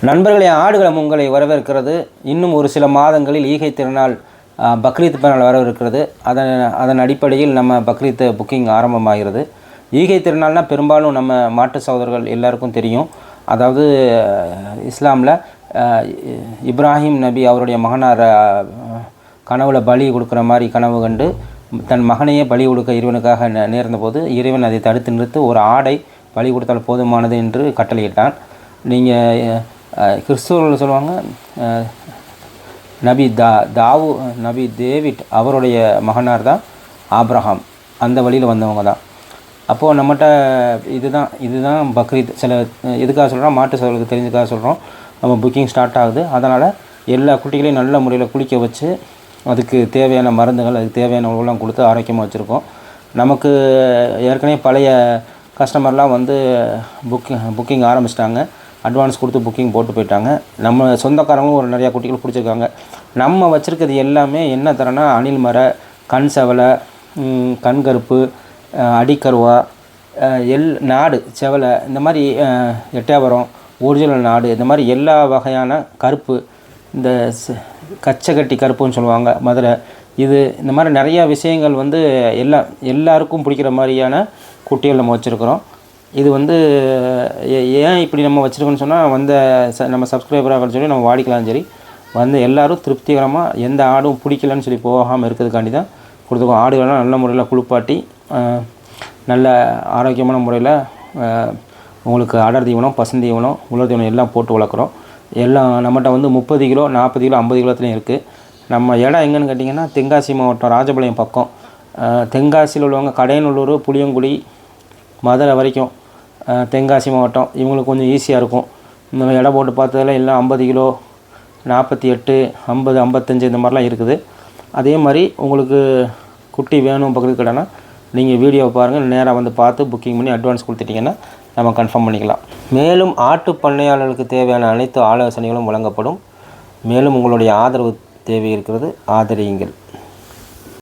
நண்பர்களே, ஆடுகளம் உங்களை வரவேற்கிறது. இன்னும் ஒரு சில மாதங்களில் ஈகை திருநாள் பக்ரீத் திருநாள் வரவிருக்கிறது. அதன் அடிப்படையில் நம்ம பக்ரீத் புக்கிங் ஆரம்பமாகிறது. ஈகை திருநாள்னால் பெரும்பாலும் நம்ம மாட்டு சகோதரர்கள் எல்லாருக்கும் தெரியும். அதாவது இஸ்லாமில் இப்ராஹிம் நபி அவருடைய மகனார் கனவுல பலி கொடுக்குற மாதிரி கனவு கண்டு தன் மகனையே பலி கொடுக்க இறைவனுக்காக நேர்ந்தபோது இறைவன் அதை தடுத்து நிறுத்து ஒரு ஆடை பலி கொடுத்தால் போதுமானது என்று கட்டளையிட்டான். நீங்கள் கிறிஸ்துவர்கள் சொல்லுவாங்க, நபி டேவிட் அவருடைய மகனார் தான் ஆப்ரஹாம். அந்த வழியில் வந்தவங்க தான். அப்போது நம்மகிட்ட இதுதான் பக்ரீத். சில எதுக்காக சொல்கிறோம், மாட்டு சகோதரர்களுக்கு தெரிஞ்சதுக்காக சொல்கிறோம். நம்ம புக்கிங் ஸ்டார்ட் ஆகுது. அதனால் எல்லா குட்டிகளையும் நல்ல முறையில் குளிக்க வச்சு அதுக்கு தேவையான மருந்துகள், அதுக்கு தேவையான உணவுலாம் கொடுத்து ஆரோக்கியமாக வச்சுருக்கோம். நமக்கு ஏற்கனவே பழைய கஸ்டமர்லாம் வந்து புக்கிங் ஆரம்பிச்சிட்டாங்க. அட்வான்ஸ் கொடுத்து புக்கிங் போட்டு போயிட்டாங்க. நம்ம சொந்தக்காரங்களும் ஒரு நிறையா குட்டிகள் பிடிச்சிருக்காங்க. நம்ம வச்சுருக்கிறது எல்லாமே என்ன தரேன்னா, அணில் மர, கண் செவலை, கண்கருப்பு, அடிக்கருவா, நாடு செவலை, இந்த மாதிரி எட்டயபுரம், ஒரிஜினல் நாடு, இந்த மாதிரி எல்லா வகையான கருப்பு, இந்த கச்சகட்டி கருப்புன்னு சொல்லுவாங்க மதுரை, இந்த மாதிரி நிறையா விஷயங்கள் வந்து எல்லாருக்கும் பிடிக்கிற மாதிரியான குட்டிகள் நம்ம வச்சுருக்குறோம். இது வந்து ஏன் இப்படி நம்ம வச்சுருக்கோன்னு சொன்னால், நம்ம சப்ஸ்கிரைபராக சொல்லி நம்ம வாடிக்கலாம், சரி வந்து எல்லோரும் திருப்திகரமாக எந்த ஆடும் பிடிக்கலன்னு சொல்லி போகாமல் இருக்கிறதுக்காண்டி தான் கொடுத்துருக்கோம். ஆடுகள்லாம் நல்ல முறையில் குளிப்பாட்டி நல்ல ஆரோக்கியமான முறையில் உங்களுக்கு அடர் தீவனம், பசுந்தீவனம், உலர் தீவனம் எல்லாம் போட்டு வளர்க்குறோம். எல்லாம் நம்மகிட்ட வந்து 30 கிலோ, 40 கிலோ, 50 கிலோத்துலையும் இருக்குது. நம்ம இடம் எங்கேன்னு கேட்டிங்கன்னா, தென்காசி மாவட்டம், ராஜபாளையம் பக்கம். தென்காசியில் உள்ளவங்க கடையநல்லூர், புளியங்குடி, மதுரை வரைக்கும் தென்காசி மாவட்டம் இவங்களுக்கு கொஞ்சம் ஈஸியாக இருக்கும். நம்ம இடம் போட்டு பார்த்ததில் எல்லாம் 50 கிலோ, 48, 50, 55 இந்த மாதிரிலாம் இருக்குது. அதே மாதிரி உங்களுக்கு குட்டி வேணும் பக்கத்து கடைனா நீங்கள் வீடியோவை பாருங்கள், நேராக வந்து பார்த்து புக்கிங் பண்ணி அட்வான்ஸ் கொடுத்துட்டிங்கன்னா நம்ம கன்ஃபார்ம் பண்ணிக்கலாம். மேலும் ஆட்டு பண்ணையாளர்களுக்கு தேவையான அனைத்து ஆலோசனைகளும் வழங்கப்படும். மேலும் உங்களுடைய ஆதரவு தேவை இருக்கிறது, ஆதரியுங்கள்.